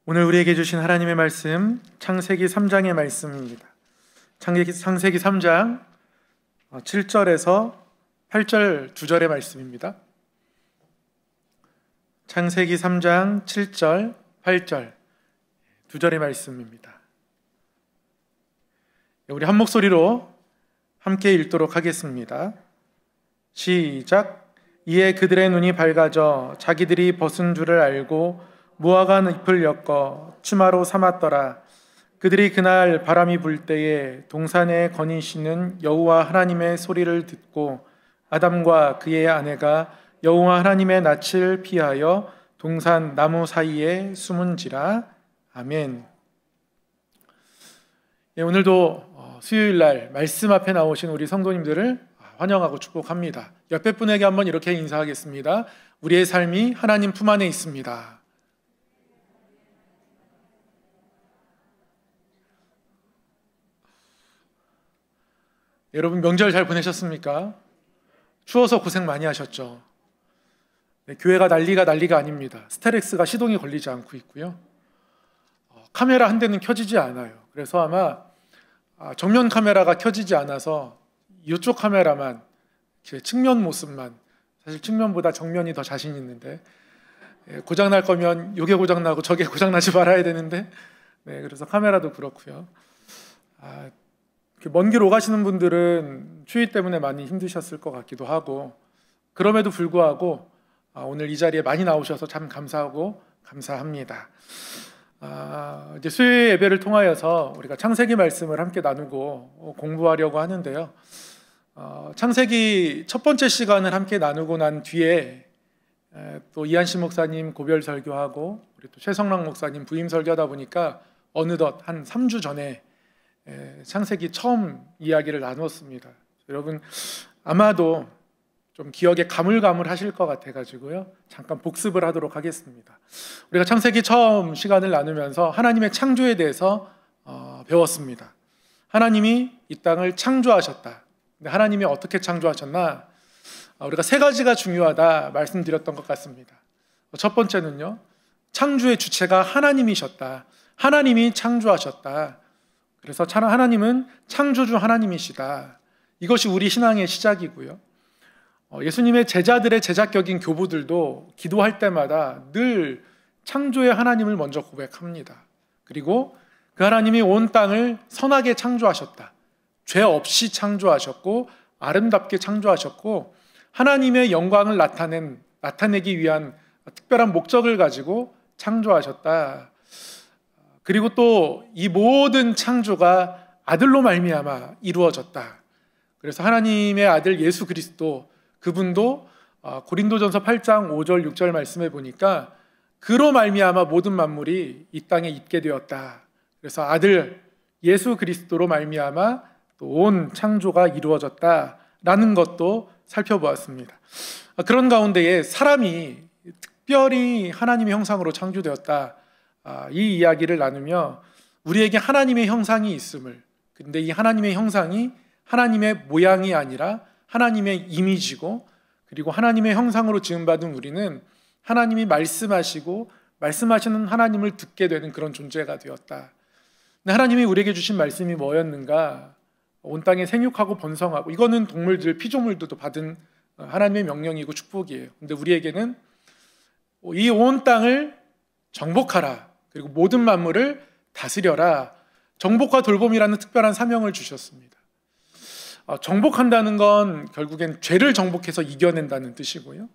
오늘 우리에게 주신 하나님의 말씀 창세기 3장의 말씀입니다. 창세기 3장 7절에서 8절 두 절의 말씀입니다. 창세기 3장 7절, 8절 두 절의 말씀입니다. 우리 한 목소리로 함께 읽도록 하겠습니다. 시작. 이에 그들의 눈이 밝아져 자기들이 벗은 줄을 알고 무화과 잎을 엮어 치마로 삼았더라. 그들이 그날 바람이 불 때에 동산에 거니시는 여호와 하나님의 소리를 듣고 아담과 그의 아내가 여호와 하나님의 낯을 피하여 동산 나무 사이에 숨은지라. 아멘. 오늘도 수요일 날 말씀 앞에 나오신 우리 성도님들을 환영하고 축복합니다. 옆에 분에게 한번 이렇게 인사하겠습니다. 우리의 삶이 하나님 품 안에 있습니다. 여러분 명절 잘 보내셨습니까? 추워서 고생 많이 하셨죠? 네, 교회가 난리가 아닙니다. 스텔엑스가 시동이 걸리지 않고 있고요. 카메라 한 대는 켜지지 않아요. 그래서 아마 정면 카메라가 켜지지 않아서 이쪽 카메라만, 측면 모습만, 사실 측면보다 정면이 더 자신 있는데 고장날 거면 요게 고장나고 저게 고장나지 말아야 되는데 그래서 카메라도 그렇고요. 먼 길 오가시는 분들은 추위 때문에 많이 힘드셨을 것 같기도 하고, 그럼에도 불구하고 오늘 이 자리에 많이 나오셔서 참 감사하고 감사합니다. 이제 수요일 예배를 통하여서 우리가 창세기 말씀을 함께 나누고 공부하려고 하는데요. 창세기 첫 번째 시간을 함께 나누고 난 뒤에 또 이한신 목사님 고별 설교하고 우리 또 최성랑 목사님 부임 설교하다 보니까 어느덧 한 3주 전에 창세기 처음 이야기를 나누었습니다. 여러분 아마도 좀 기억에 가물가물하실 것 같아가지고요, 잠깐 복습을 하도록 하겠습니다. 우리가 창세기 처음 시간을 나누면서 하나님의 창조에 대해서 배웠습니다. 하나님이 이 땅을 창조하셨다. 근데 하나님이 어떻게 창조하셨나? 우리가 세 가지가 중요하다 말씀드렸던 것 같습니다. 첫 번째는요, 창조의 주체가 하나님이셨다. 하나님이 창조하셨다. 그래서 하나님은 창조주 하나님이시다. 이것이 우리 신앙의 시작이고요. 예수님의 제자들의 제자격인 교부들도 기도할 때마다 늘 창조의 하나님을 먼저 고백합니다. 그리고 그 하나님이 온 땅을 선하게 창조하셨다. 죄 없이 창조하셨고 아름답게 창조하셨고 하나님의 영광을 나타내기 위한 특별한 목적을 가지고 창조하셨다. 그리고 또 이 모든 창조가 아들로 말미암아 이루어졌다. 그래서 하나님의 아들 예수 그리스도, 그분도 고린도전서 8장 5절 6절 말씀에 보니까 그로 말미암아 모든 만물이 이 땅에 있게 되었다. 그래서 아들 예수 그리스도로 말미암아 또 온 창조가 이루어졌다라는 것도 살펴보았습니다. 그런 가운데에 사람이 특별히 하나님의 형상으로 창조되었다, 이 이야기를 나누며 우리에게 하나님의 형상이 있음을, 근데 이 하나님의 형상이 하나님의 모양이 아니라 하나님의 이미지고, 그리고 하나님의 형상으로 지음받은 우리는 하나님이 말씀하시고 말씀하시는 하나님을 듣게 되는 그런 존재가 되었다. 근데 하나님이 우리에게 주신 말씀이 뭐였는가? 온 땅에 생육하고 번성하고, 이거는 동물들, 피조물들도 받은 하나님의 명령이고 축복이에요. 근데 우리에게는 이 온 땅을 정복하라, 그리고 모든 만물을 다스려라, 정복과 돌봄이라는 특별한 사명을 주셨습니다. 정복한다는 건 결국엔 죄를 정복해서 이겨낸다는 뜻이고요.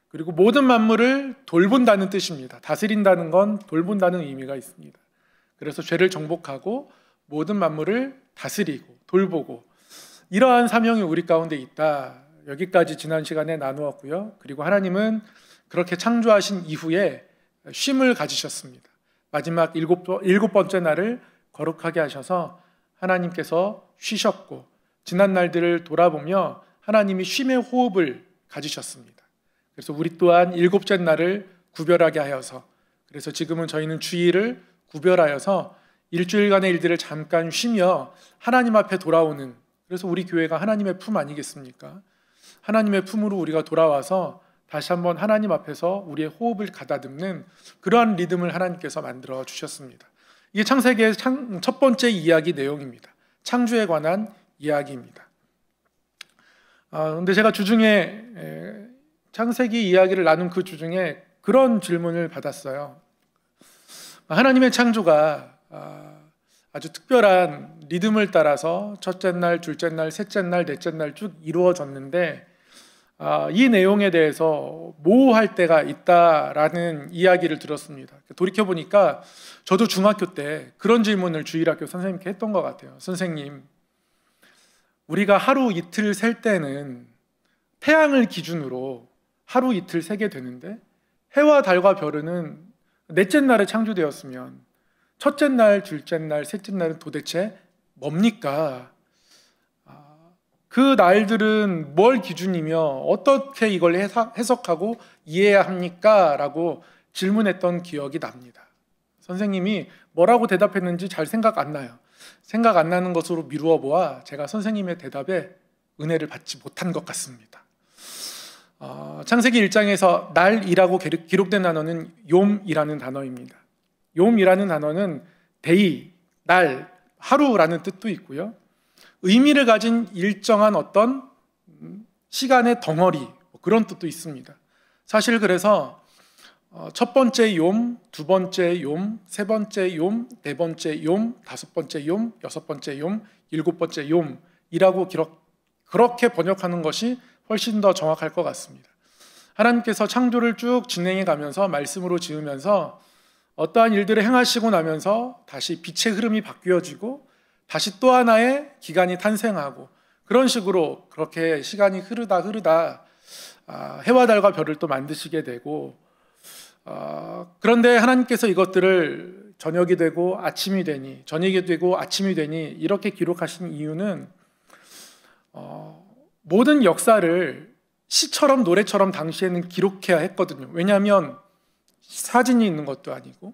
그리고 모든 만물을 돌본다는 뜻입니다. 다스린다는 건 돌본다는 의미가 있습니다. 그래서 죄를 정복하고 모든 만물을 다스리고 돌보고, 이러한 사명이 우리 가운데 있다. 여기까지 지난 시간에 나누었고요. 그리고 하나님은 그렇게 창조하신 이후에 쉼을 가지셨습니다. 마지막 일곱 번째 날을 거룩하게 하셔서 하나님께서 쉬셨고, 지난 날들을 돌아보며 하나님이 쉼의 호흡을 가지셨습니다. 그래서 우리 또한 일곱째 날을 구별하게 하여서, 그래서 지금은 저희는 주일을 구별하여서 일주일간의 일들을 잠깐 쉬며 하나님 앞에 돌아오는, 그래서 우리 교회가 하나님의 품 아니겠습니까? 하나님의 품으로 우리가 돌아와서 다시 한번 하나님 앞에서 우리의 호흡을 가다듬는 그러한 리듬을 하나님께서 만들어 주셨습니다. 이게 창세기의 첫 번째 이야기 내용입니다. 창조에 관한 이야기입니다. 근데 제가 주중에 창세기 이야기를 나눈 그 주중에 그런 질문을 받았어요. 하나님의 창조가 아주 특별한 리듬을 따라서 첫째 날, 둘째 날, 셋째 날, 넷째 날 쭉 이루어졌는데 이 내용에 대해서 모호할 때가 있다라는 이야기를 들었습니다. 돌이켜보니까 저도 중학교 때 그런 질문을 주일학교 선생님께 했던 것 같아요. 선생님, 우리가 하루 이틀 셀 때는 태양을 기준으로 하루 이틀 세게 되는데 해와 달과 별은 넷째 날에 창조되었으면 첫째 날, 둘째 날, 셋째 날은 도대체 뭡니까? 그 날들은 뭘 기준이며 어떻게 이걸 해석하고 이해해야 합니까? 라고 질문했던 기억이 납니다. 선생님이 뭐라고 대답했는지 잘 생각 안 나요. 생각 안 나는 것으로 미루어 보아 제가 선생님의 대답에 은혜를 받지 못한 것 같습니다. 창세기 1장에서 날이라고 기록된 단어는 욤이라는 단어입니다. 욤이라는 단어는 데이, 날, 하루라는 뜻도 있고요. 의미를 가진 일정한 어떤 시간의 덩어리, 그런 뜻도 있습니다. 사실 그래서 첫 번째 욤, 두 번째 욤, 세 번째 욤, 네 번째 욤, 다섯 번째 욤, 여섯 번째 욤, 일곱 번째 욤이라고 그렇게 번역하는 것이 훨씬 더 정확할 것 같습니다. 하나님께서 창조를 쭉 진행해 가면서 말씀으로 지으면서 어떠한 일들을 행하시고 나면서 다시 빛의 흐름이 바뀌어지고 다시 또 하나의 기간이 탄생하고 그런 식으로 그렇게 시간이 흐르다 해와 달과 별을 또 만드시게 되고 그런데 하나님께서 이것들을 저녁이 되고 아침이 되니 저녁이 되고 아침이 되니 이렇게 기록하신 이유는 모든 역사를 시처럼 노래처럼 당시에는 기록해야 했거든요. 왜냐하면 사진이 있는 것도 아니고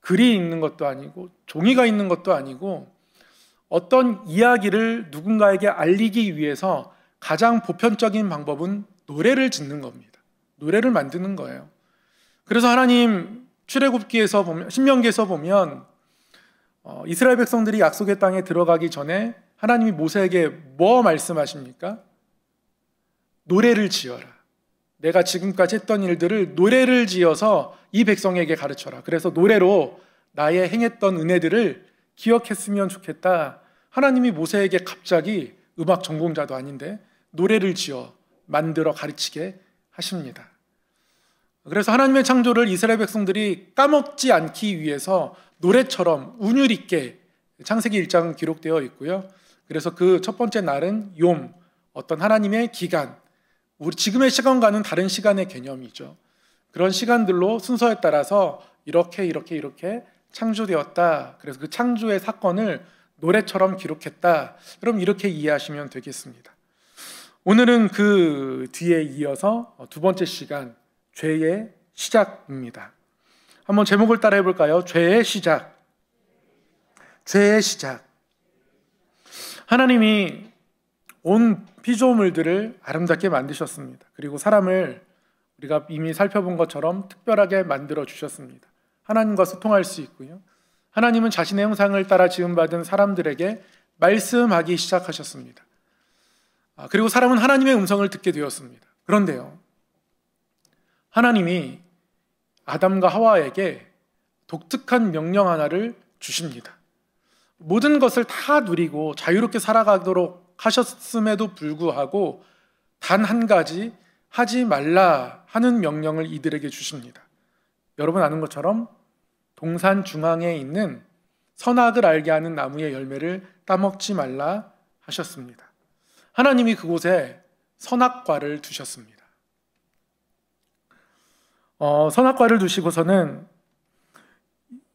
글이 있는 것도 아니고 종이가 있는 것도 아니고 어떤 이야기를 누군가에게 알리기 위해서 가장 보편적인 방법은 노래를 짓는 겁니다. 노래를 만드는 거예요. 그래서 하나님 출애굽기에서 보면, 신명기에서 보면 이스라엘 백성들이 약속의 땅에 들어가기 전에 하나님이 모세에게 뭐 말씀하십니까? 노래를 지어라. 내가 지금까지 했던 일들을 노래를 지어서 이 백성에게 가르쳐라. 그래서 노래로 나의 행했던 은혜들을 기억했으면 좋겠다. 하나님이 모세에게 갑자기 음악 전공자도 아닌데 노래를 지어 만들어 가르치게 하십니다. 그래서 하나님의 창조를 이스라엘 백성들이 까먹지 않기 위해서 노래처럼 운율 있게 창세기 1장은 기록되어 있고요. 그래서 그 첫 번째 날은 욤, 어떤 하나님의 기간, 우리 지금의 시간과는 다른 시간의 개념이죠. 그런 시간들로 순서에 따라서 이렇게 창조되었다. 그래서 그 창조의 사건을 노래처럼 기록했다. 그럼 이렇게 이해하시면 되겠습니다. 오늘은 그 뒤에 이어서 두 번째 시간, 죄의 시작입니다. 한번 제목을 따라 해볼까요? 죄의 시작. 죄의 시작. 하나님이 온 피조물들을 아름답게 만드셨습니다. 그리고 사람을 우리가 이미 살펴본 것처럼 특별하게 만들어 주셨습니다. 하나님과 소통할 수 있고요. 하나님은 자신의 형상을 따라 지음받은 사람들에게 말씀하기 시작하셨습니다. 그리고 사람은 하나님의 음성을 듣게 되었습니다. 그런데요, 하나님이 아담과 하와에게 독특한 명령 하나를 주십니다. 모든 것을 다 누리고 자유롭게 살아가도록 하셨음에도 불구하고 단 한 가지 하지 말라 하는 명령을 이들에게 주십니다. 여러분 아는 것처럼 동산 중앙에 있는 선악을 알게 하는 나무의 열매를 따먹지 말라 하셨습니다. 하나님이 그곳에 선악과를 두셨습니다. 선악과를 두시고서는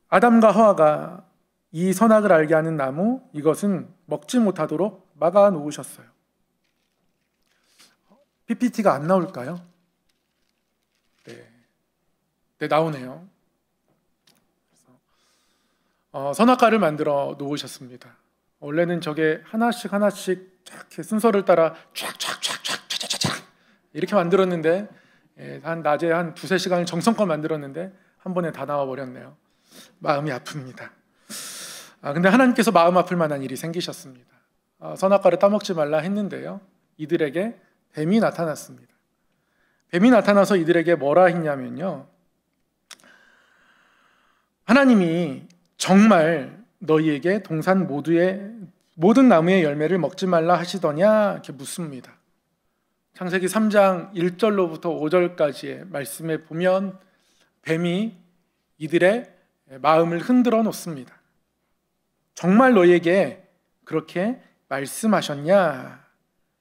아담과 하와가 이 선악을 알게 하는 나무, 이것은 먹지 못하도록 막아 놓으셨어요. PPT가 안 나올까요? 네, 나오네요. 선악과를 만들어 놓으셨습니다. 원래는 저게 하나씩 이렇게 순서를 따라 쫙 이렇게 만들었는데 한 낮에 한 두세 시간을 정성껏 만들었는데 한 번에 다 나와 버렸네요. 마음이 아픕니다. 근데 하나님께서 마음 아플 만한 일이 생기셨습니다. 선악과를 따먹지 말라 했는데요, 이들에게 뱀이 나타났습니다. 뱀이 나타나서 이들에게 뭐라 했냐면요, 하나님이 정말 너희에게 동산 모두의 모든 나무의 열매를 먹지 말라 하시더냐, 이렇게 묻습니다. 창세기 3장 1절로부터 5절까지의 말씀에 보면 뱀이 이들의 마음을 흔들어 놓습니다. 정말 너희에게 그렇게 말씀하셨냐?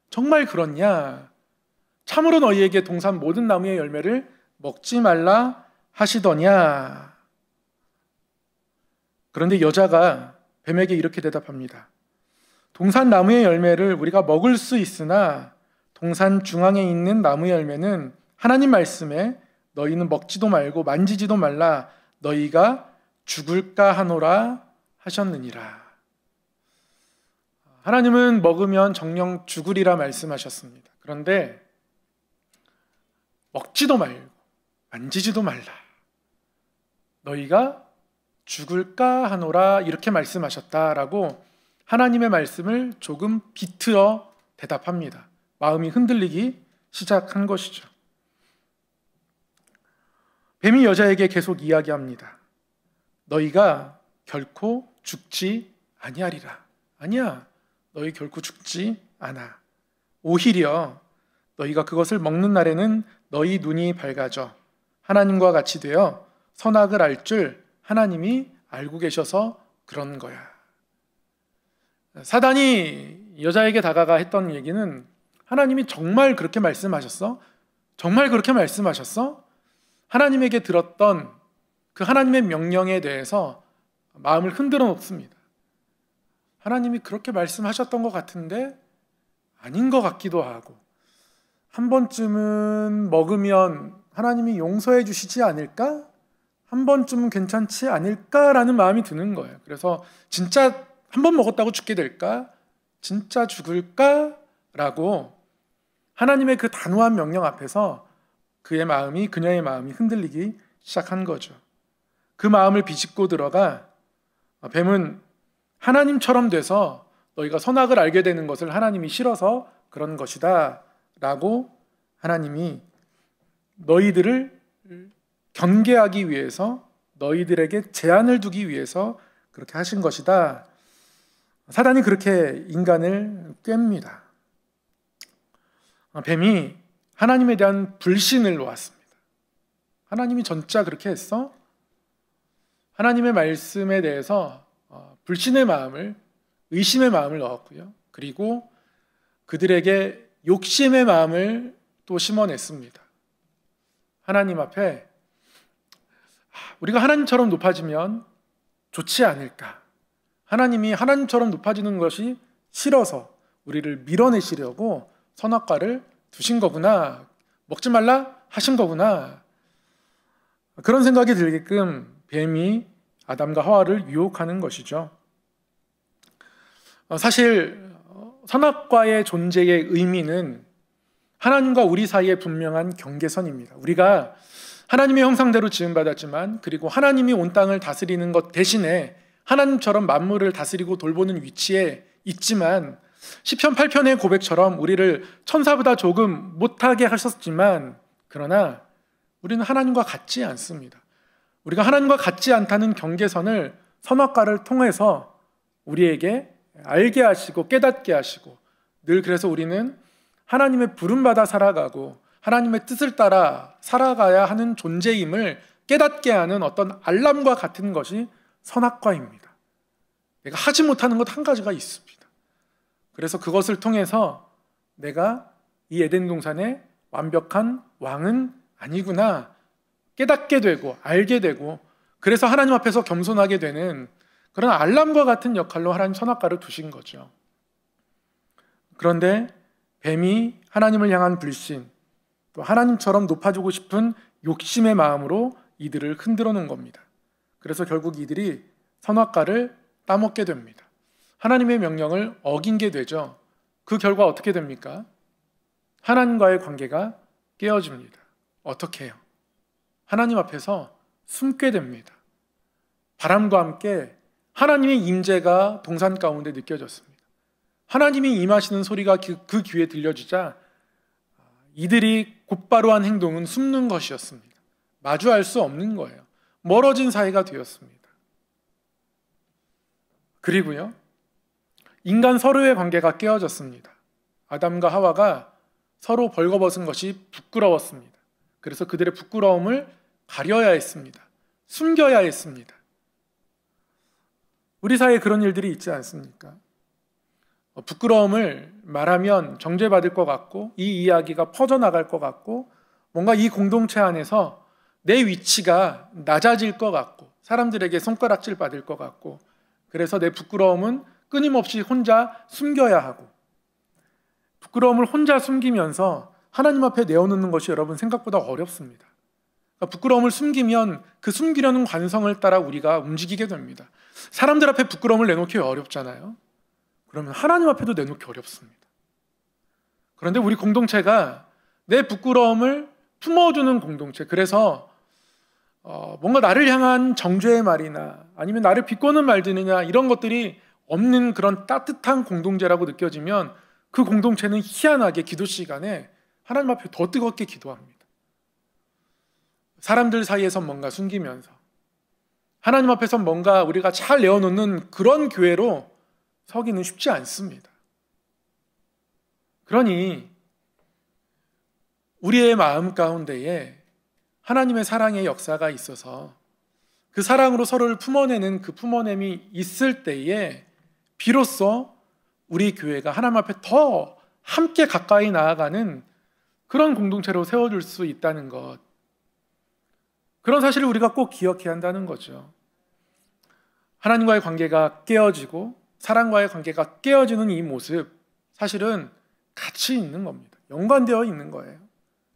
정말 그렇냐? 참으로 너희에게 동산 모든 나무의 열매를 먹지 말라 하시더냐? 그런데 여자가 뱀에게 이렇게 대답합니다. 동산 나무의 열매를 우리가 먹을 수 있으나 동산 중앙에 있는 나무의 열매는 하나님 말씀에 너희는 먹지도 말고 만지지도 말라, 너희가 죽을까 하노라 하셨느니라. 하나님은 먹으면 정녕 죽으리라 말씀하셨습니다. 그런데 먹지도 말고 만지지도 말라, 너희가 죽을까 하노라, 이렇게 말씀하셨다라고 하나님의 말씀을 조금 비틀어 대답합니다. 마음이 흔들리기 시작한 것이죠. 뱀이 여자에게 계속 이야기합니다. 너희가 결코 죽지 아니하리라. 아니야, 너희 결코 죽지 않아. 오히려 너희가 그것을 먹는 날에는 너희 눈이 밝아져 하나님과 같이 되어 선악을 알 줄 하나님이 알고 계셔서 그런 거야. 사단이 여자에게 다가가 했던 얘기는, 하나님이 정말 그렇게 말씀하셨어? 정말 그렇게 말씀하셨어? 하나님에게 들었던 그 하나님의 명령에 대해서 마음을 흔들어 놓습니다. 하나님이 그렇게 말씀하셨던 것 같은데 아닌 것 같기도 하고, 한 번쯤은 먹으면 하나님이 용서해 주시지 않을까? 한 번쯤은 괜찮지 않을까라는 마음이 드는 거예요. 그래서 진짜 한 번 먹었다고 죽게 될까? 진짜 죽을까? 라고 하나님의 그 단호한 명령 앞에서 그녀의 마음이 흔들리기 시작한 거죠. 그 마음을 비집고 들어가 뱀은 하나님처럼 돼서 너희가 선악을 알게 되는 것을 하나님이 싫어서 그런 것이다 라고 하나님이 너희들을 경계하기 위해서, 너희들에게 제한을 두기 위해서 그렇게 하신 것이다. 사단이 그렇게 인간을 꿰입니다. 뱀이 하나님에 대한 불신을 놓았습니다. 하나님이 진짜 그렇게 했어? 하나님의 말씀에 대해서 불신의 마음을, 의심의 마음을 넣었고요. 그리고 그들에게 욕심의 마음을 또 심어냈습니다. 하나님 앞에 우리가 하나님처럼 높아지면 좋지 않을까? 하나님이 하나님처럼 높아지는 것이 싫어서 우리를 밀어내시려고 선악과를 두신 거구나, 먹지 말라 하신 거구나, 그런 생각이 들게끔 뱀이 아담과 하와를 유혹하는 것이죠. 사실 선악과의 존재의 의미는 하나님과 우리 사이의 분명한 경계선입니다. 우리가 하나님의 형상대로 지음받았지만, 그리고 하나님이 온 땅을 다스리는 것 대신에 하나님처럼 만물을 다스리고 돌보는 위치에 있지만, 시편 8편의 고백처럼 우리를 천사보다 조금 못하게 하셨지만, 그러나 우리는 하나님과 같지 않습니다. 우리가 하나님과 같지 않다는 경계선을 선악과를 통해서 우리에게 알게 하시고 깨닫게 하시고, 늘 그래서 우리는 하나님의 부름받아 살아가고 하나님의 뜻을 따라 살아가야 하는 존재임을 깨닫게 하는 어떤 알람과 같은 것이 선악과입니다. 내가 하지 못하는 것 한 가지가 있습니다. 그래서 그것을 통해서 내가 이 에덴 동산의 완벽한 왕은 아니구나 깨닫게 되고 알게 되고, 그래서 하나님 앞에서 겸손하게 되는 그런 알람과 같은 역할로 하나님 선악과를 두신 거죠. 그런데 뱀이 하나님을 향한 불신, 또 하나님처럼 높아지고 싶은 욕심의 마음으로 이들을 흔들어 놓은 겁니다. 그래서 결국 이들이 선악과를 따먹게 됩니다. 하나님의 명령을 어긴 게 되죠. 그 결과 어떻게 됩니까? 하나님과의 관계가 깨어집니다. 어떻게 해요? 하나님 앞에서 숨게 됩니다. 바람과 함께 하나님의 임재가 동산 가운데 느껴졌습니다. 하나님이 임하시는 소리가 그 귀에 들려주자 이들이 곧바로 한 행동은 숨는 것이었습니다. 마주할 수 없는 거예요. 멀어진 사이가 되었습니다. 그리고요, 인간 서로의 관계가 깨어졌습니다. 아담과 하와가 서로 벌거벗은 것이 부끄러웠습니다. 그래서 그들의 부끄러움을 가려야 했습니다. 숨겨야 했습니다. 우리 사이에 그런 일들이 있지 않습니까? 부끄러움을 말하면 정죄받을 것 같고 이 이야기가 퍼져나갈 것 같고 뭔가 이 공동체 안에서 내 위치가 낮아질 것 같고 사람들에게 손가락질 받을 것 같고 그래서 내 부끄러움은 끊임없이 혼자 숨겨야 하고 부끄러움을 혼자 숨기면서 하나님 앞에 내어놓는 것이 여러분 생각보다 어렵습니다. 그러니까 부끄러움을 숨기면 그 숨기려는 관성을 따라 우리가 움직이게 됩니다. 사람들 앞에 부끄러움을 내놓기 어렵잖아요. 그러면 하나님 앞에도 내놓기 어렵습니다. 그런데 우리 공동체가 내 부끄러움을 품어주는 공동체, 그래서 뭔가 나를 향한 정죄의 말이나 아니면 나를 비꼬는 말들이나 이런 것들이 없는 그런 따뜻한 공동체라고 느껴지면 그 공동체는 희한하게 기도 시간에 하나님 앞에 더 뜨겁게 기도합니다. 사람들 사이에서 뭔가 숨기면서 하나님 앞에서 뭔가 우리가 잘 내어놓는 그런 교회로 서기는 쉽지 않습니다. 그러니 우리의 마음 가운데에 하나님의 사랑의 역사가 있어서 그 사랑으로 서로를 품어내는 그 품어냄이 있을 때에 비로소 우리 교회가 하나님 앞에 더 함께 가까이 나아가는 그런 공동체로 세워줄 수 있다는 것, 그런 사실을 우리가 꼭 기억해야 한다는 거죠. 하나님과의 관계가 깨어지고 사랑과의 관계가 깨어지는 이 모습, 사실은 같이 있는 겁니다. 연관되어 있는 거예요.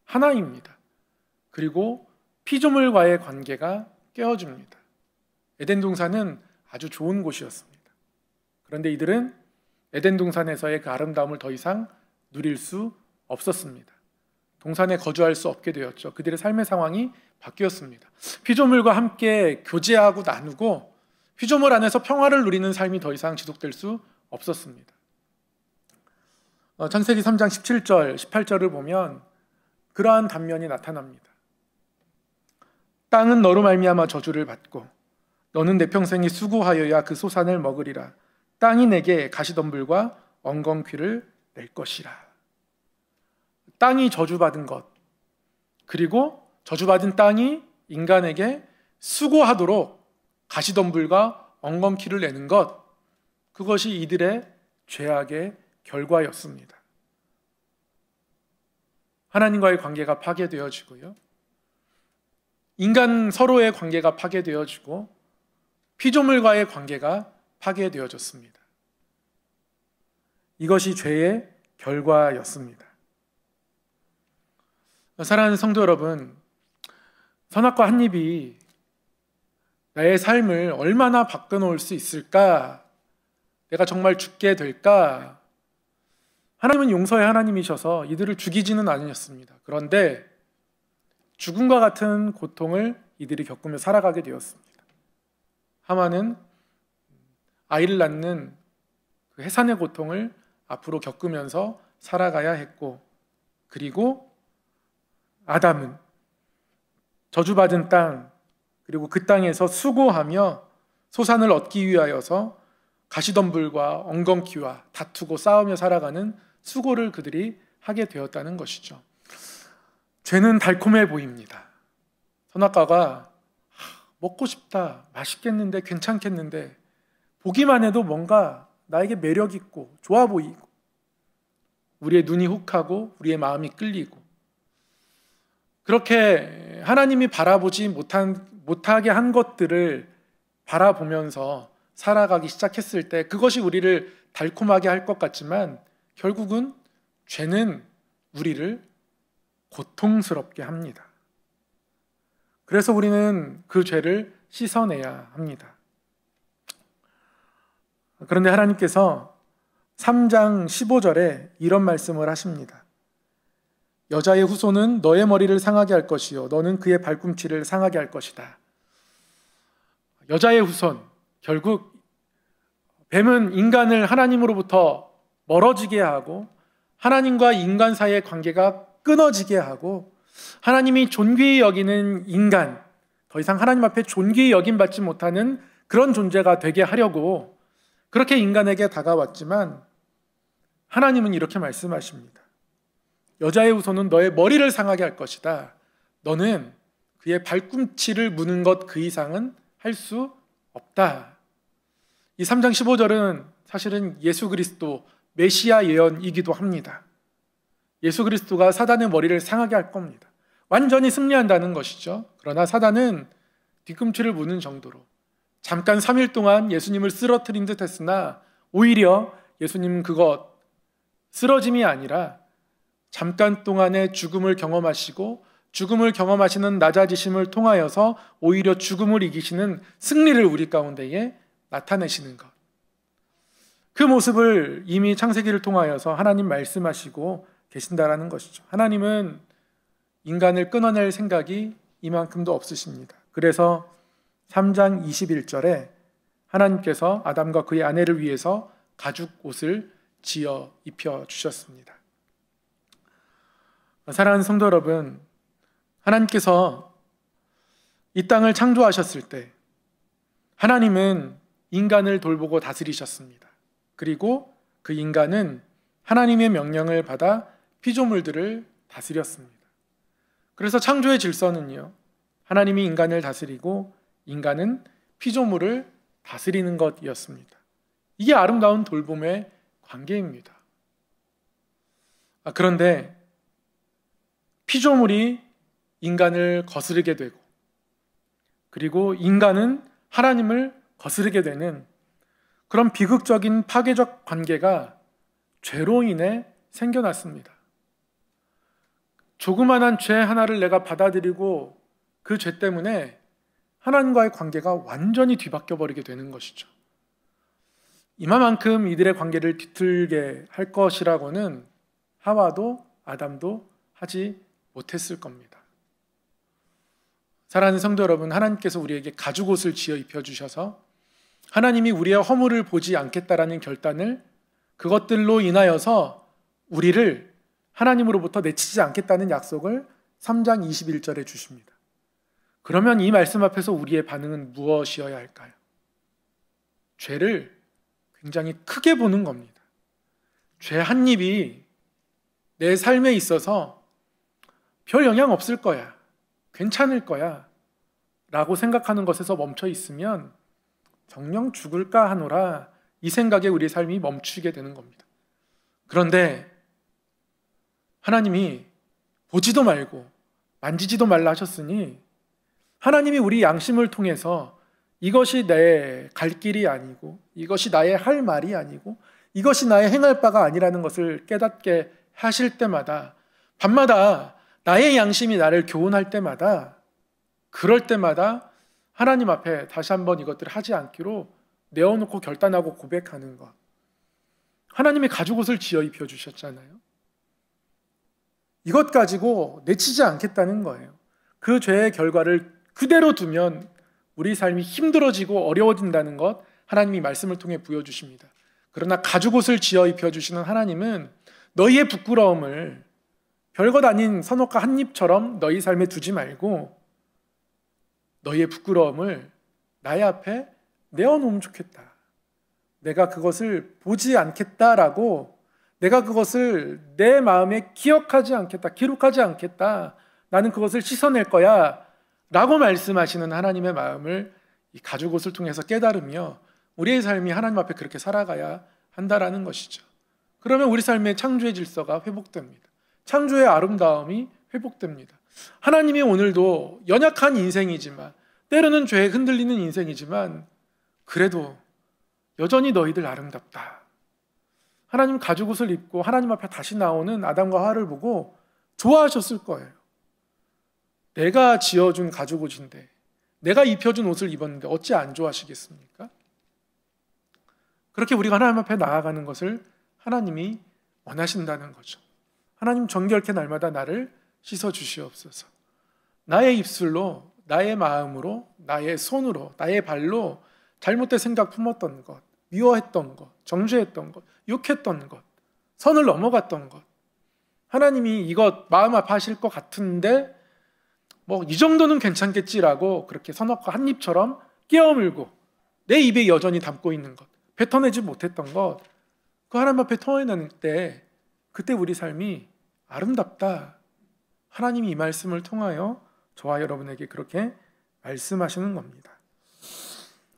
하나입니다. 그리고 피조물과의 관계가 깨어집니다. 에덴 동산은 아주 좋은 곳이었습니다. 그런데 이들은 에덴 동산에서의 그 아름다움을 더 이상 누릴 수 없었습니다. 동산에 거주할 수 없게 되었죠. 그들의 삶의 상황이 바뀌었습니다. 피조물과 함께 교제하고 나누고 피조물 안에서 평화를 누리는 삶이 더 이상 지속될 수 없었습니다. 창세기 3장 17절, 18절을 보면 그러한 단면이 나타납니다. 땅은 너로 말미암아 저주를 받고 너는 내 평생이 수고하여야 그 소산을 먹으리라. 땅이 내게 가시덤불과 엉겅퀴를 낼 것이라. 땅이 저주받은 것, 그리고 저주받은 땅이 인간에게 수고하도록 가시덤불과 엉겅퀴를 내는 것, 그것이 이들의 죄악의 결과였습니다. 하나님과의 관계가 파괴되어지고요, 인간 서로의 관계가 파괴되어지고 피조물과의 관계가 파괴되어졌습니다. 이것이 죄의 결과였습니다. 사랑하는 성도 여러분, 선악과 한 입이 나의 삶을 얼마나 바꿔놓을 수 있을까? 내가 정말 죽게 될까? 하나님은 용서의 하나님이셔서 이들을 죽이지는 않으셨습니다. 그런데 죽음과 같은 고통을 이들이 겪으며 살아가게 되었습니다. 하만은 아이를 낳는 그 해산의 고통을 앞으로 겪으면서 살아가야 했고, 그리고 아담은 저주받은 땅, 그리고 그 땅에서 수고하며 소산을 얻기 위하여서 가시덤불과 엉겅퀴와 다투고 싸우며 살아가는 수고를 그들이 하게 되었다는 것이죠. 죄는 달콤해 보입니다. 선악과가 먹고 싶다, 맛있겠는데, 괜찮겠는데, 보기만 해도 뭔가 나에게 매력 있고 좋아 보이고 우리의 눈이 혹하고 우리의 마음이 끌리고, 그렇게 하나님이 바라보지 못하게 한 것들을 바라보면서 살아가기 시작했을 때 그것이 우리를 달콤하게 할 것 같지만 결국은 죄는 우리를 고통스럽게 합니다. 그래서 우리는 그 죄를 씻어내야 합니다. 그런데 하나님께서 3장 15절에 이런 말씀을 하십니다. 여자의 후손은 너의 머리를 상하게 할 것이요 너는 그의 발꿈치를 상하게 할 것이다. 여자의 후손, 결국 뱀은 인간을 하나님으로부터 멀어지게 하고 하나님과 인간 사이의 관계가 끊어지게 하고 하나님이 존귀히 여기는 인간, 더 이상 하나님 앞에 존귀히 여김받지 못하는 그런 존재가 되게 하려고 그렇게 인간에게 다가왔지만 하나님은 이렇게 말씀하십니다. 여자의 후손은 너의 머리를 상하게 할 것이다. 너는 그의 발꿈치를 무는 것 그 이상은 할 수 없다. 이 3장 15절은 사실은 예수 그리스도 메시아 예언이기도 합니다. 예수 그리스도가 사단의 머리를 상하게 할 겁니다. 완전히 승리한다는 것이죠. 그러나 사단은 뒤꿈치를 무는 정도로 잠깐 3일 동안 예수님을 쓰러뜨린 듯 했으나 오히려 예수님은 그것 쓰러짐이 아니라 잠깐 동안의 죽음을 경험하시고 죽음을 경험하시는 낮아지심을 통하여서 오히려 죽음을 이기시는 승리를 우리 가운데에 나타내시는 것. 그 모습을 이미 창세기를 통하여서 하나님 말씀하시고 계신다라는 것이죠. 하나님은 인간을 끊어낼 생각이 이만큼도 없으십니다. 그래서 3장 21절에 하나님께서 아담과 그의 아내를 위해서 가죽 옷을 지어 입혀 주셨습니다. 사랑하는 성도 여러분, 하나님께서 이 땅을 창조하셨을 때 하나님은 인간을 돌보고 다스리셨습니다. 그리고 그 인간은 하나님의 명령을 받아 피조물들을 다스렸습니다. 그래서 창조의 질서는요, 하나님이 인간을 다스리고 인간은 피조물을 다스리는 것이었습니다. 이게 아름다운 돌봄의 관계입니다. 그런데 피조물이 인간을 거스르게 되고 그리고 인간은 하나님을 거스르게 되는 그런 비극적인 파괴적 관계가 죄로 인해 생겨났습니다. 조그만한 죄 하나를 내가 받아들이고 그 죄 때문에 하나님과의 관계가 완전히 뒤바뀌어 버리게 되는 것이죠. 이만큼 이들의 관계를 뒤틀게 할 것이라고는 하와도 아담도 하지 못했을 겁니다. 사랑하는 성도 여러분, 하나님께서 우리에게 가죽옷을 지어 입혀주셔서 하나님이 우리의 허물을 보지 않겠다라는 결단을 그것들로 인하여서 우리를 하나님으로부터 내치지 않겠다는 약속을 3장 21절에 주십니다. 그러면 이 말씀 앞에서 우리의 반응은 무엇이어야 할까요? 죄를 굉장히 크게 보는 겁니다. 죄 한 입이 내 삶에 있어서 별 영향 없을 거야, 괜찮을 거야 라고 생각하는 것에서 멈춰 있으면 정녕 죽을까 하노라 이 생각에 우리의 삶이 멈추게 되는 겁니다. 그런데 하나님이 보지도 말고 만지지도 말라 하셨으니 하나님이 우리 양심을 통해서 이것이 내 갈 길이 아니고 이것이 나의 할 말이 아니고 이것이 나의 행할 바가 아니라는 것을 깨닫게 하실 때마다 밤마다 나의 양심이 나를 교훈할 때마다 그럴 때마다 하나님 앞에 다시 한번 이것들을 하지 않기로 내어놓고 결단하고 고백하는 것. 하나님이 가죽옷을 지어 입혀주셨잖아요. 이것 가지고 내치지 않겠다는 거예요. 그 죄의 결과를 그대로 두면 우리 삶이 힘들어지고 어려워진다는 것 하나님이 말씀을 통해 보여주십니다. 그러나 가죽옷을 지어 입혀주시는 하나님은 너희의 부끄러움을 별것 아닌 선악과 한 입처럼 너희 삶에 두지 말고 너희의 부끄러움을 나의 앞에 내어놓으면 좋겠다. 내가 그것을 보지 않겠다라고, 내가 그것을 내 마음에 기억하지 않겠다, 기록하지 않겠다, 나는 그것을 씻어낼 거야 라고 말씀하시는 하나님의 마음을 이 가죽옷을 통해서 깨달으며 우리의 삶이 하나님 앞에 그렇게 살아가야 한다라는 것이죠. 그러면 우리 삶의 창조의 질서가 회복됩니다. 창조의 아름다움이 회복됩니다. 하나님이 오늘도 연약한 인생이지만 때로는 죄에 흔들리는 인생이지만 그래도 여전히 너희들 아름답다. 하나님 가죽옷을 입고 하나님 앞에 다시 나오는 아담과 하와를 보고 좋아하셨을 거예요. 내가 지어준 가죽옷인데, 내가 입혀준 옷을 입었는데 어찌 안 좋아하시겠습니까? 그렇게 우리가 하나님 앞에 나아가는 것을 하나님이 원하신다는 거죠. 하나님 정결케 날마다 나를 씻어 주시옵소서. 나의 입술로, 나의 마음으로, 나의 손으로, 나의 발로 잘못된 생각 품었던 것, 미워했던 것, 정죄했던 것, 욕했던 것, 선을 넘어갔던 것, 하나님이 이것 마음 아파하실 것 같은데 뭐 이 정도는 괜찮겠지라고 그렇게 선악과 한 입처럼 끼어물고 내 입에 여전히 담고 있는 것, 뱉어내지 못했던 것, 그 하나님 앞에 토해낼 때 그때 우리 삶이 아름답다. 하나님이 이 말씀을 통하여 저와 여러분에게 그렇게 말씀하시는 겁니다.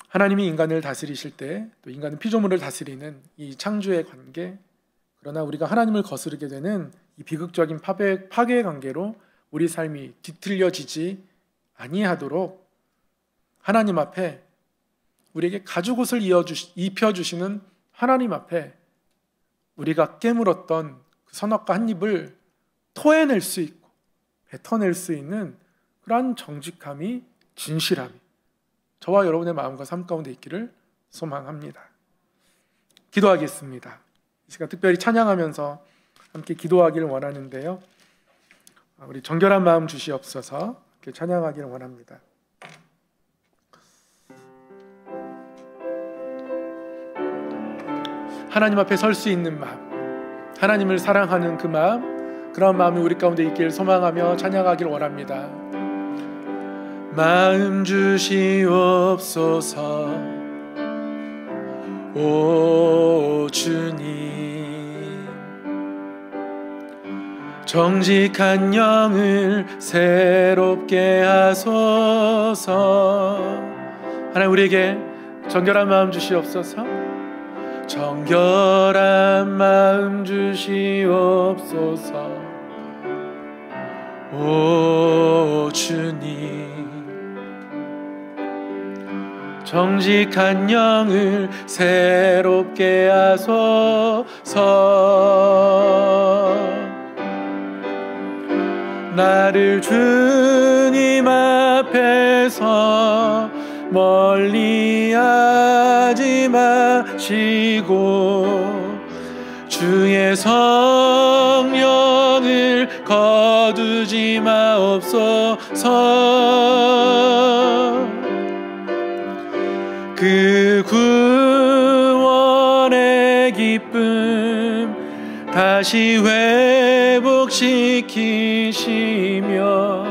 하나님이 인간을 다스리실 때 또 인간은 피조물을 다스리는 이 창조의 관계, 그러나 우리가 하나님을 거스르게 되는 이 비극적인 파괴의 관계로 우리 삶이 뒤틀려지지 아니하도록 하나님 앞에 우리에게 가죽옷을 입혀주시는 하나님 앞에 우리가 깨물었던 그 선악과 한 입을 토해낼 수 있고 뱉어낼 수 있는 그러한 정직함이, 진실함이 저와 여러분의 마음과 삶 가운데 있기를 소망합니다. 기도하겠습니다. 이 시간 특별히 찬양하면서 함께 기도하기를 원하는데요, 우리 정결한 마음 주시옵소서. 이렇게 찬양하기를 원합니다. 하나님 앞에 설 수 있는 마음, 하나님을 사랑하는 그 마음, 그런 마음이 우리 가운데 있기를 소망하며 찬양하기를 원합니다. 마음 주시옵소서. 오 주님, 정직한 영을 새롭게 하소서. 하나님 우리에게 정결한 마음 주시옵소서. 정결한 마음 주시옵소서. 오 주님, 정직한 영을 새롭게 하소서. 나를 주님 앞에서 멀리하지 마시고 주의 성령을 거두지 마옵소서. 그 구원의 기쁨 다시 회복시키시며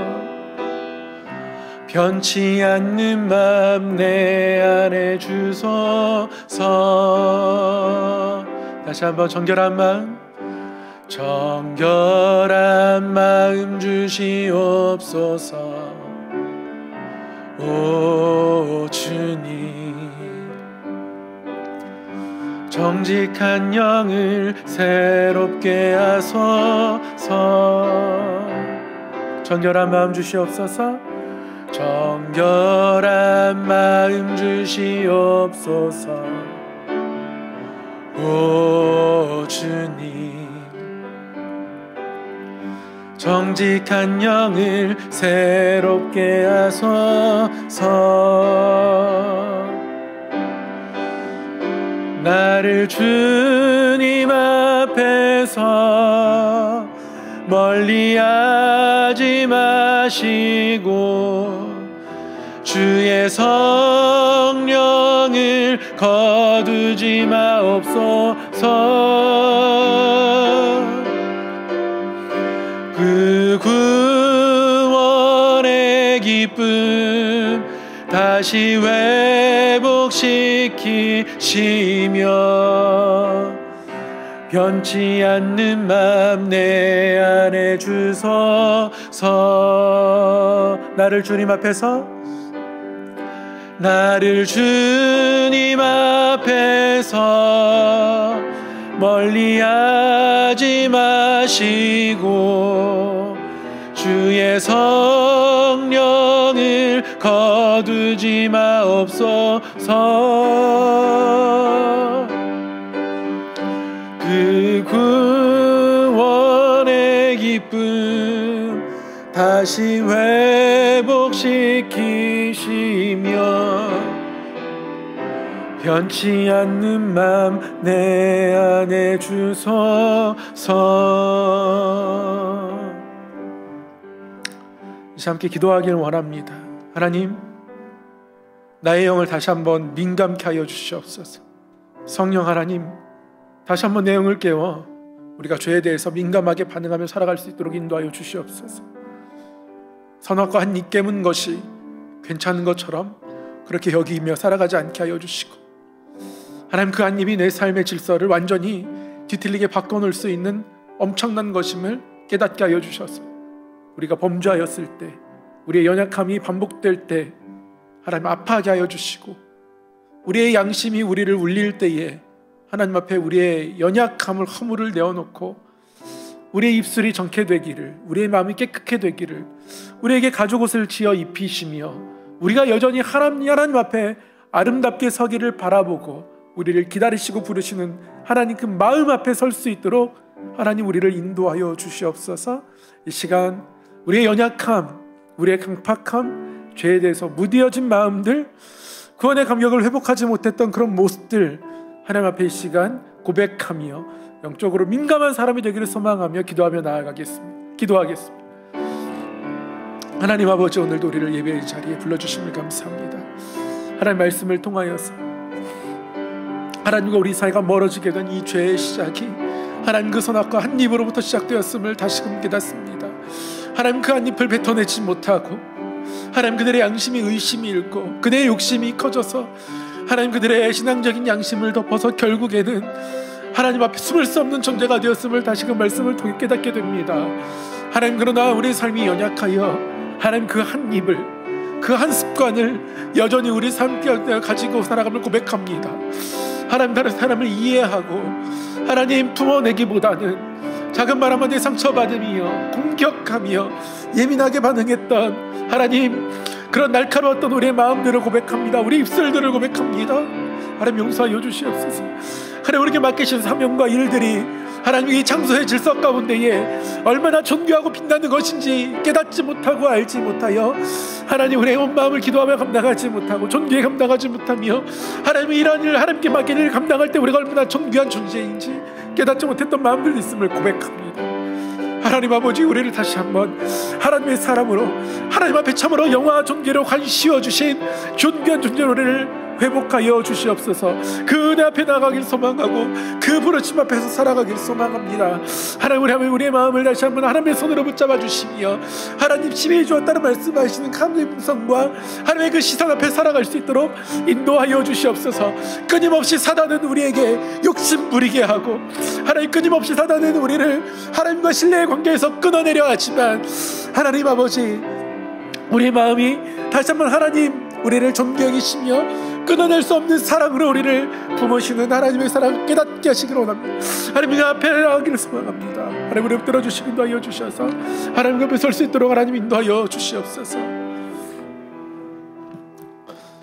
변치 않는 맘 내 안에 주소서. 다시 한번 정결한 마음, 정결한 마음 주시옵소서. 오 주님, 정직한 영을 새롭게 하소서. 정결한 마음 주시옵소서. 정결한 마음 주시옵소서. 오 주님, 정직한 영을 새롭게 하소서. 나를 주님 앞에서 멀리하지 마시고 주의 성령을 거두지 마옵소서. 그 구원의 기쁨 다시 회복시키시며 변치 않는 맘 내 안에 주소서. 나를 주님 앞에서, 나를 주님 앞에서 멀리하지 마시고 주의 성령을 거두지 마옵소서. 그 구원의 기쁨 다시 회복시키시며 변치 않는 맘 내 안에 주소서. 이제 함께 기도하기를 원합니다. 하나님, 나의 영을 다시 한번 민감케 하여 주시옵소서. 성령 하나님, 다시 한번 내 영을 깨워 우리가 죄에 대해서 민감하게 반응하며 살아갈 수 있도록 인도하여 주시옵소서. 선악과 한 입 깨문 것이 괜찮은 것처럼 그렇게 여기며 살아가지 않게 하여 주시고, 하나님, 그 한 입이 내 삶의 질서를 완전히 뒤틀리게 바꿔놓을 수 있는 엄청난 것임을 깨닫게 하여 주셔서 우리가 범죄하였을 때, 우리의 연약함이 반복될 때 하나님 아파하게 하여 주시고, 우리의 양심이 우리를 울릴 때에 하나님 앞에 우리의 연약함을, 허물을 내어놓고 우리의 입술이 정케 되기를, 우리의 마음이 깨끗해 되기를, 우리에게 가죽옷을 지어 입히시며 우리가 여전히 하나님 앞에 아름답게 서기를 바라보고 우리를 기다리시고 부르시는 하나님 그 마음 앞에 설 수 있도록 하나님 우리를 인도하여 주시옵소서. 이 시간 우리의 연약함, 우리의 강팍함, 죄에 대해서 무뎌진 마음들, 구원의 감격을 회복하지 못했던 그런 모습들 하나님 앞에 이 시간 고백하며 영적으로 민감한 사람이 되기를 소망하며 기도하며 나아가겠습니다. 기도하겠습니다. 하나님 아버지, 오늘도 우리를 예배의 자리에 불러주심을 감사합니다. 하나님 말씀을 통하여서 하나님과 우리 사이가 멀어지게 된 이 죄의 시작이 하나님 그 선악과 한 입으로부터 시작되었음을 다시금 깨닫습니다. 하나님 그 한 입을 뱉어내지 못하고 하나님 그들의 양심이 의심이 잃고 그들의 욕심이 커져서 하나님 그들의 신앙적인 양심을 덮어서 결국에는 하나님 앞에 숨을 수 없는 존재가 되었음을 다시금 말씀을 통해 깨닫게 됩니다. 하나님, 그러나 우리의 삶이 연약하여 하나님 그 한 입을, 그 한 습관을 여전히 우리 삶에 가지고 살아감을 고백합니다. 하나님, 다른 사람을 이해하고 하나님 품어내기보다는 작은 말 한마디에 상처받으며 공격하며 예민하게 반응했던 하나님 그런 날카로웠던 우리의 마음들을 고백합니다. 우리 입술들을 고백합니다. 하나님 용서하여 주시옵소서. 하나님, 우리에게 맡기신 사명과 일들이 하나님 이 장소의 질서 가운데에 얼마나 존귀하고 빛나는 것인지 깨닫지 못하고 알지 못하여 하나님 우리의 온 마음을 기도하며 감당하지 못하고 존귀에 감당하지 못하며 하나님 이러한 일, 하나님께 맡긴 일을 감당할 때 우리가 얼마나 존귀한 존재인지 깨닫지 못했던 마음들이 있음을 고백합니다. 하나님 아버지, 우리를 다시 한번 하나님의 사람으로 하나님 앞에 참으로 영화와 존귀로 관씌워주신 존귀한 존재로 우리를 회복하여 주시옵소서. 그 은혜 앞에 나가길 소망하고 그 부르심 앞에서 살아가길 소망합니다. 하나님, 우리의 마음을 다시 한번 하나님의 손으로 붙잡아 주시며 하나님 심히 주었다는 말씀하시는 감림성과 하나님의 그 시선 앞에 살아갈 수 있도록 인도하여 주시옵소서. 끊임없이 사단은 우리에게 욕심 부리게 하고 하나님 끊임없이 사단은 우리를 하나님과 신뢰의 관계에서 끊어내려 하지만 하나님 아버지, 우리의 마음이 다시 한번 하나님 우리를 존경이시며 끊어낼 수 없는 사랑으로 우리를 품으시는 하나님의 사랑을 깨닫게 하시기를 원합니다. 하나님 그 앞에 나가기를 소망합니다. 하나님 우리 들어주시고 인도하여 주셔서 하나님 그 앞에 설 수 있도록 하나님 인도하여 주시옵소서.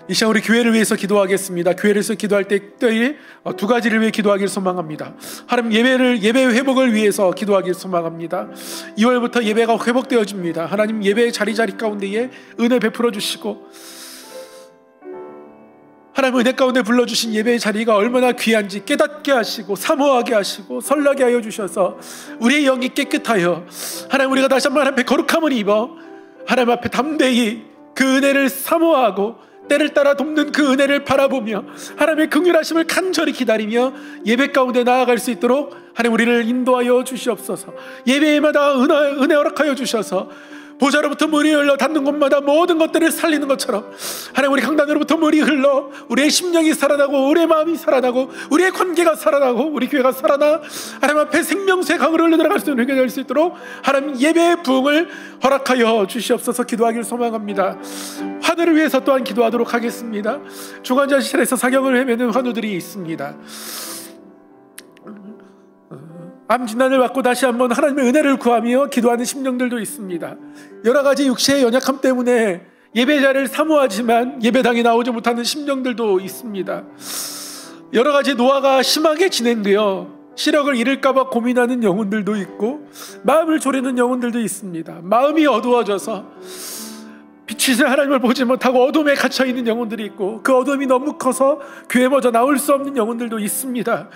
이 시간 우리 교회를 위해서 기도하겠습니다. 교회를 위해서 기도할 때 두 가지를 위해 기도하기를 소망합니다. 하나님 예배 회복을 위해서 기도하기를 소망합니다. 2월부터 예배가 회복되어집니다. 하나님 예배의 자리 가운데에 은혜 베풀어 주시고 하나님 은혜 가운데 불러주신 예배의 자리가 얼마나 귀한지 깨닫게 하시고 사모하게 하시고 설레게 하여 주셔서 우리의 영이 깨끗하여 하나님 우리가 다시 한번 하나님 앞에 거룩함을 입어 하나님 앞에 담대히 그 은혜를 사모하고 때를 따라 돕는 그 은혜를 바라보며 하나님의 긍휼하심을 간절히 기다리며 예배 가운데 나아갈 수 있도록 하나님 우리를 인도하여 주시옵소서. 예배마다 은혜 허락하여 주셔서 보좌로부터 물이 흘러 닿는 곳마다 모든 것들을 살리는 것처럼 하나님 우리 강단으로부터 물이 흘러 우리의 심령이 살아나고 우리의 마음이 살아나고 우리의 관계가 살아나고 우리 교회가 살아나 하나님 앞에 생명수의 강으로 흘러들어갈 수 있는 회개가 될 수 있도록 하나님 예배의 부흥을 허락하여 주시옵소서. 기도하기를 소망합니다. 환우를 위해서 또한 기도하도록 하겠습니다. 중환자실에서 사경을 헤매는 환우들이 있습니다. 암 진단을 받고 다시 한번 하나님의 은혜를 구하며 기도하는 심령들도 있습니다. 여러 가지 육체의 연약함 때문에 예배 자리를 사모하지만 예배당에 나오지 못하는 심령들도 있습니다. 여러 가지 노화가 심하게 진행되어 시력을 잃을까봐 고민하는 영혼들도 있고 마음을 졸이는 영혼들도 있습니다. 마음이 어두워져서 빛이신 하나님을 보지 못하고 어둠에 갇혀있는 영혼들이 있고, 그 어둠이 너무 커서 교회마저 나올 수 없는 영혼들도 있습니다.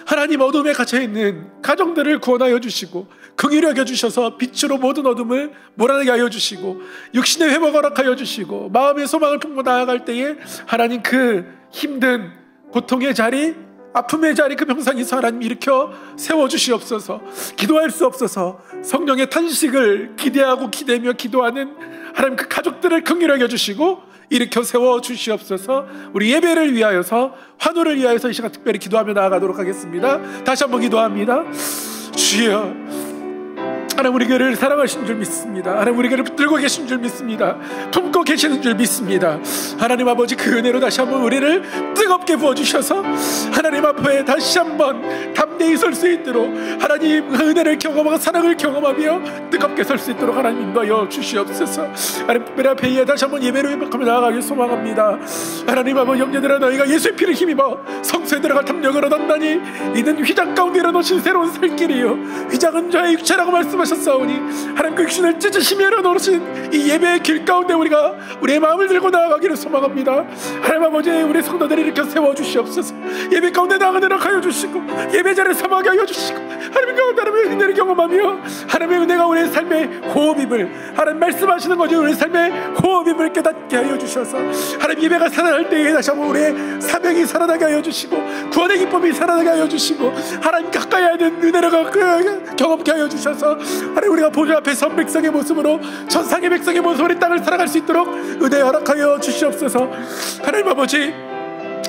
하나님, 어둠에 갇혀있는 가정들을 구원하여 주시고 긍휼히 여겨주셔서 빛으로 모든 어둠을 몰아내게 하여 주시고 육신의 회복 허락하여 주시고 마음의 소망을 품고 나아갈 때에 하나님, 그 힘든 고통의 자리, 아픔의 자리, 그 병상에서 하나님 일으켜 세워주시옵소서. 기도할 수 없어서 성령의 탄식을 기대하고 기대며 기도하는 하나님, 그 가족들을 긍휼히 여겨주시고 일으켜 세워주시옵소서. 우리 예배를 위하여서, 환호를 위하여서 이 시간 특별히 기도하며 나아가도록 하겠습니다. 다시 한번 기도합니다. 주여, 하나님, 우리 교회를 사랑하신 줄 믿습니다. 하나님, 우리 교회를 붙들고 계신 줄 믿습니다. 품고 계시는 줄 믿습니다. 하나님 아버지, 그 은혜로 다시 한번 우리를 뜨겁게 부어주셔서 하나님 앞에 다시 한번 담대히 설 수 있도록, 하나님 그 은혜를 경험하고 사랑을 경험하며 뜨겁게 설 수 있도록 하나님 인도하여 주시옵소서. 하나님, 특별히 앞에 다시 한번 예배로 회복하며 나아가길 소망합니다. 하나님 아버지, 형제들아, 너희가 예수의 피를 힘입어 성소에 들어갈 탐욕을 얻었나니 이는 휘장 가운데 일어놓으신 새로운 살길이요 휘장은 자의 육체라고 말씀하셨사오니, 하나님 그 육신을 찢으시며 일어놓으신 이 예배의 길 가운데 우리가 우리의 마음을 들고 나아가기를 소망합니다. 하나님 아버지, 우리 성도들을 일으켜 세워주시옵소서. 예배 가운데 나아가도록 하여 주시고 예배 자리에 서하게 하여 주시고 하나님 가운데 하나님의 은혜를 경험하며 하나님의 은혜가 우리의 삶의 호흡임을, 하나님 말씀하시는 거죠, 우리의 삶의 호흡임을 깨닫게 하여 주셔서 하나님, 예배가 살아날 때에 다시 한번 우리의 사명이 살아나게 하여 주시고 구원의 기쁨이 살아나게 하여 주시고 하나님 가까이 하는 은혜를 경험케 하여 주셔서 하나님, 우리가 보좌 앞에 선 백성의 모습으로, 천상의 백성의 모습으로 이 땅을 살아갈 수 있도록 은혜 허락하여 주시옵소서. 하나님 아버지,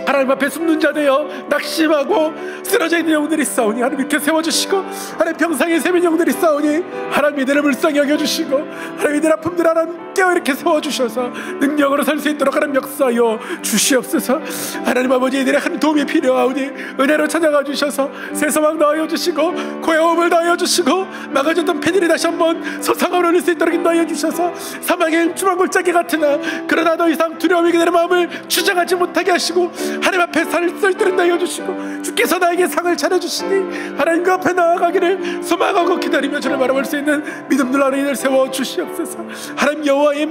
하나님 앞에 숨는 자 되어 낙심하고 쓰러져 있는 영들이 싸우니 하나님 이렇게 세워주시고, 하나님 병상에 세민 영들이 싸우니 하나님 이들을 불쌍히 여겨주시고 하나님 이들 아픔들 하나님 깨어 이렇게 세워주셔서 능력으로 설 수 있도록 하나님 역사하여 주시옵소서. 하나님 아버지, 이들의 한 도움이 필요하오니 은혜로 찾아가 주셔서 새 소망 더하여 주시고 고요함을 더하여 주시고 막아졌던 패들이 다시 한번 소상을 올릴 수 있도록 인도하여 주셔서 사망의 주먹골짜기 같으나 그러나 더 이상 두려움이 그들의 마음을 주장하지 못하게 하시고 하나님 앞에 살을 썰들은다 하여 주시고 주께서 나에게 상을 차려주시니 하나님 그 앞에 나아가기를 소망하고 기다리며 저를 바라볼 수 있는 믿음들 안에 이들 세워주시옵소서. 하나님, 여호와의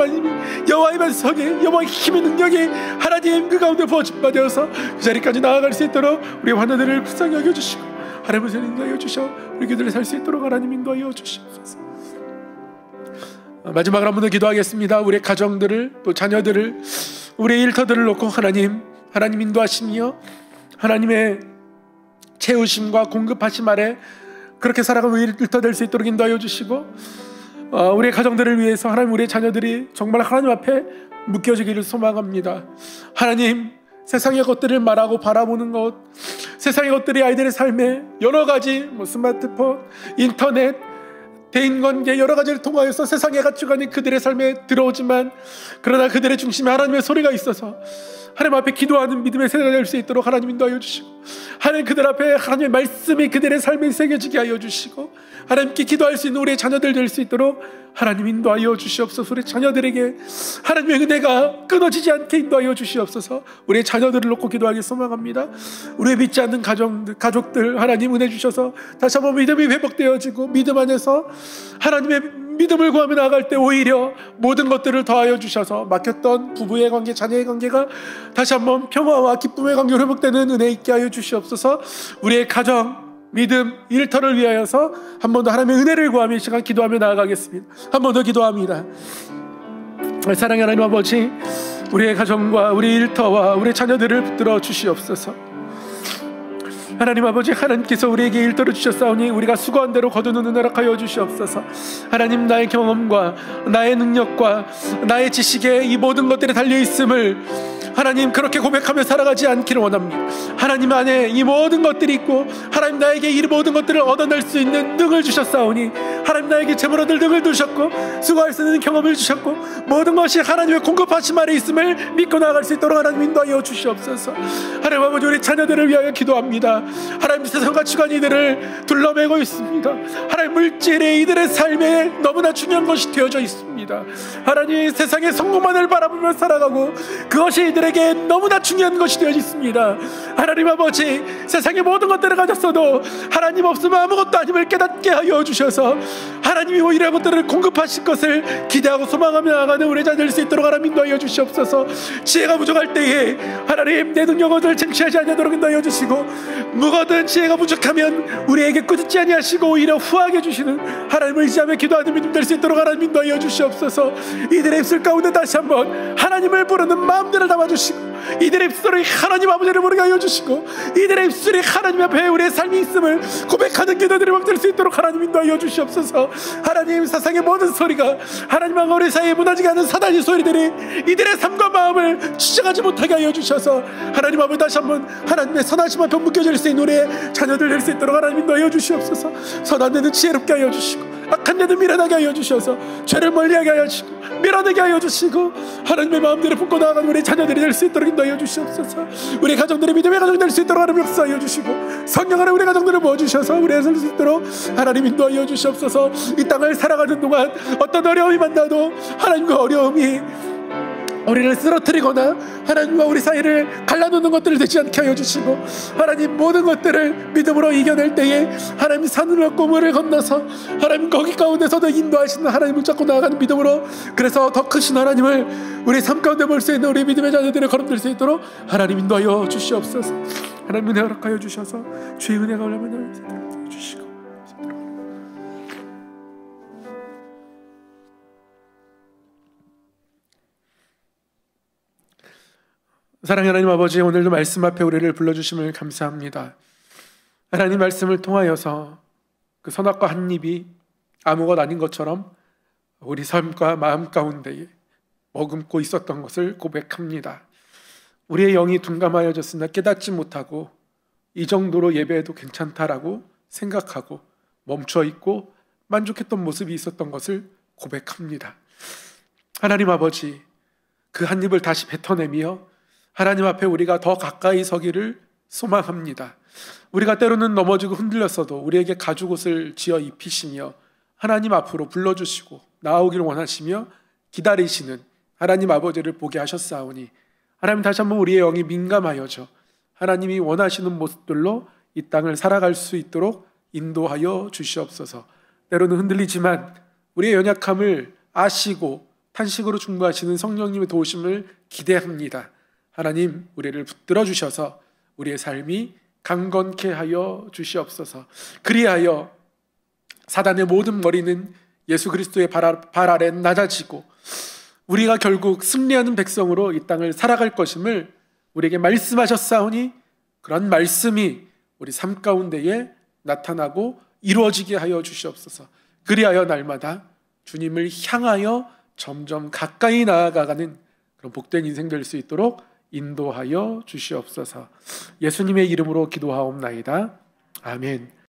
만성에 여호와의 힘의 능력이 하나님 그 가운데 부어짐 받아서 그 자리까지 나아갈 수 있도록 우리 환우들을 불쌍히 여겨주시고 하나님을 인도하여 주셔 우리 교들을 살 수 있도록 하나님 인도하여 주시옵소서. 마지막으로 한 번 더 기도하겠습니다. 우리의 가정들을, 또 자녀들을, 우리의 일터들을 놓고 하나님 인도하시며 하나님의 채우심과 공급하심 아래 그렇게 살아가는 일터 될 수 있도록 인도하여 주시고, 우리의 가정들을 위해서 하나님, 우리의 자녀들이 정말 하나님 앞에 묶여지기를 소망합니다. 하나님, 세상의 것들을 말하고 바라보는 것, 세상의 것들이 아이들의 삶에 여러 가지 스마트폰, 인터넷, 대인관계 여러 가지를 통하여서 세상의 가치관이 그들의 삶에 들어오지만, 그러나 그들의 중심에 하나님의 소리가 있어서 하나님 앞에 기도하는 믿음의 세대가 될 수 있도록 하나님 인도하여 주시고, 하나님 그들 앞에 하나님의 말씀이 그들의 삶에 새겨지게 하여 주시고, 하나님께 기도할 수 있는 우리의 자녀들 될 수 있도록 하나님 인도하여 주시옵소서. 우리 자녀들에게 하나님의 은혜가 끊어지지 않게 인도하여 주시옵소서. 우리의 자녀들을 놓고 기도하기 소망합니다. 우리의 믿지 않는 가족들 하나님 은혜 주셔서 다시 한번 믿음이 회복되어지고 믿음 안에서 하나님의 믿음을 구하며 나아갈 때 오히려 모든 것들을 더하여 주셔서 막혔던 부부의 관계, 자녀의 관계가 다시 한번 평화와 기쁨의 관계로 회복되는 은혜 있게 하여 주시옵소서. 우리의 가정, 믿음, 일터를 위하여서 한 번 더 하나님의 은혜를 구하며 이 시간 기도하며 나아가겠습니다. 한 번 더 기도합니다. 사랑의 하나님 아버지, 우리의 가정과 우리 일터와 우리 자녀들을 붙들어 주시옵소서. 하나님 아버지, 하나님께서 우리에게 일터를 주셨사오니 우리가 수고한 대로 거두는 은혜를 허락하여 주시옵소서. 하나님, 나의 경험과 나의 능력과 나의 지식에 이 모든 것들이 달려있음을 하나님 그렇게 고백하며 살아가지 않기를 원합니다. 하나님 안에 이 모든 것들이 있고 하나님 나에게 이 모든 것들을 얻어낼 수 있는 능을 주셨사오니 하나님 나에게 재물 얻을 능을 주셨고 수고할 수 있는 경험을 주셨고 모든 것이 하나님의 공급하심 아래 있음을 믿고 나아갈 수 있도록 하나님 인도하여 주시옵소서. 하나님 아버지, 우리 자녀들을 위하여 기도합니다. 하나님, 세상 가치관이 이들을 둘러매고 있습니다. 하나님, 물질이 이들의 삶에 너무나 중요한 것이 되어져 있습니다. 주십니다. 하나님, 세상의 성공만을 바라보며 살아가고 그것이 이들에게 너무나 중요한 것이 되어 있습니다. 하나님 아버지, 세상의 모든 것들을 가졌어도 하나님 없으면 아무것도 아님을 깨닫게 하여 주셔서 하나님이 오히려 것들을 공급하실 것을 기대하고 소망하며 나가는 우리 자녀 될 수 있도록 하나님 인도하여 주시옵소서. 지혜가 부족할 때에 하나님 내 능력을 쟁취하지 아니하도록 인도하여 주시고, 무거든 지혜가 부족하면 우리에게 꾸짖지 아니하시고 오히려 후하게 주시는 하나님을 의지하며 기도하는 믿음 될 수 있도록 하나님 인도하여 주시옵소서. 이들의 입술 가운데 다시 한번 하나님을 부르는 마음들을 담아주시고, 이들의 입술이 하나님 아버지를 부르게 하여 주시고, 이들의 입술이 하나님 앞에 우리의 삶이 있음을 고백하는 기도들이 막 될 수 있도록 하나님 인도하여 주시옵소서. 하나님, 세상의 모든 소리가 하나님과 우리 사이에 무너지게 하는 사단의 소리들이 이들의 삶과 마음을 추적하지 못하게 하여 주셔서 하나님 아버지 다시 한번 하나님의 선하심 앞에 묶여질 수 있는 우리의 자녀들 될 수 있도록 하나님 인도하여 주시옵소서. 선한 데는 지혜롭게 하여 주시고, 악한 데는 미련하게 하여 주셔서 죄를 멀리하게 하여 주시고 밀어내게 하여 주시고, 하나님의 마음대로 품고 나아가는 우리 자녀들이 될 수 있도록 인도하여 주시옵소서. 우리 가정들의 믿음의 가정이 될 수 있도록 하나님 역사하여 주시고, 성령 안에 우리 가정들을 모아주셔서 우리가 살 수 있도록 하나님 인도하여 주시옵소서. 이 땅을 살아가는 동안 어떤 어려움이 만나도 하나님과 어려움이 우리를 쓰러뜨리거나 하나님과 우리 사이를 갈라놓는 것들을 되지 않게 하여 주시고, 하나님 모든 것들을 믿음으로 이겨낼 때에 하나님 산으로 꼬물을 건너서 하나님 거기 가운데서도 인도하시는 하나님을 잡고 나아가는 믿음으로, 그래서 더 크신 하나님을 우리 삶 가운데 볼 수 있는 우리 믿음의 자녀들의 걸음될 수 있도록 하나님 인도하여 주시옵소서. 하나님 은혜 허락하여 주셔서 주의 은혜가 올라오면 주시고, 사랑의 하나님 아버지, 오늘도 말씀 앞에 우리를 불러주심을 감사합니다. 하나님 말씀을 통하여서 그 선악과 한 입이 아무것 아닌 것처럼 우리 삶과 마음 가운데에 머금고 있었던 것을 고백합니다. 우리의 영이 둔감하여졌으나 깨닫지 못하고 이 정도로 예배해도 괜찮다라고 생각하고 멈춰 있고 만족했던 모습이 있었던 것을 고백합니다. 하나님 아버지, 그 한 입을 다시 뱉어내며 하나님 앞에 우리가 더 가까이 서기를 소망합니다. 우리가 때로는 넘어지고 흔들렸어도 우리에게 가죽옷을 지어 입히시며 하나님 앞으로 불러주시고 나아오기를 원하시며 기다리시는 하나님 아버지를 보게 하셨사오니, 하나님 다시 한번 우리의 영이 민감하여져 하나님이 원하시는 모습들로 이 땅을 살아갈 수 있도록 인도하여 주시옵소서. 때로는 흔들리지만 우리의 연약함을 아시고 탄식으로 중보하시는 성령님의 도우심을 기대합니다. 하나님, 우리를 붙들어 주셔서 우리의 삶이 강건케 하여 주시옵소서. 그리하여 사단의 모든 머리는 예수 그리스도의 발 아래 낮아지고 우리가 결국 승리하는 백성으로 이 땅을 살아갈 것임을 우리에게 말씀하셨사오니, 그런 말씀이 우리 삶 가운데에 나타나고 이루어지게 하여 주시옵소서. 그리하여 날마다 주님을 향하여 점점 가까이 나아가는 그런 복된 인생 될 수 있도록 인도하여 주시옵소서. 예수님의 이름으로 기도하옵나이다. 아멘.